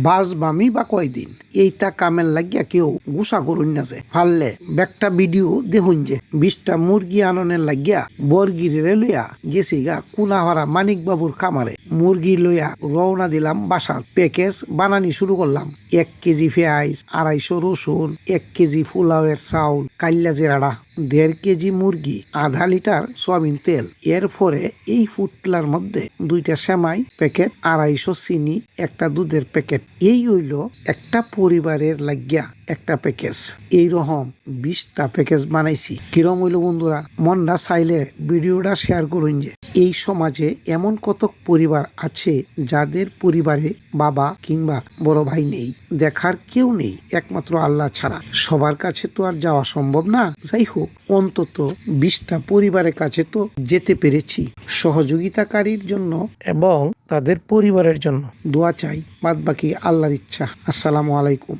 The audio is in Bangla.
বাজবামি বা কয়দিন এইটা কামের লাগিয়া কেউ গুসা করুন না যে ফাললে একটা ভিডিও দেখুন যে 20টা মুরগি আননের লাগিয়া বরগিরে লইয়া গেছি গা কুনাহারা মানিক বাবুর খামারে মুরগি লইয়া রওনা দিলাম বাসা প্যাকেজ বানানি শুরু করলাম 1 কেজি পেঁয়াজ 250 রসুন 1 কেজি ফুলাওয়ের চাউল কাল্লা জেরাড়া 1.5 কেজি মুরগি 1/2 লিটার সয়াবিন তেল এরপরে এই ফুটলার মধ্যে 2টা সেমাই প্যাকেট 250 চিনি একটা দুধের প্যাকেট এই হইল একটা পরিবারের লাগিয়া একটা প্যাকেজ এইরকম 20টা প্যাকেজ বানাইছি। কিরম হইল বন্ধুরা, মনটা চাইলে ভিডিওটা শেয়ার করুন যে এই সমাজে এমন কত পরিবার আছে যাদের পরিবারে বাবা কিংবা বড় ভাই নেই, দেখার কেউ নেই একমাত্র আল্লাহ ছাড়া। সবার কাছে তো আর যাওয়া সম্ভব না, যাই হোক অন্তত 20টা পরিবারের কাছে তো যেতে পেরেছি। সহযোগিতাকারীর জন্য এবং তাদের পরিবারের জন্য দোয়া চাই, বাদ বাকি আল্লাহর ইচ্ছা। আসসালামু আলাইকুম।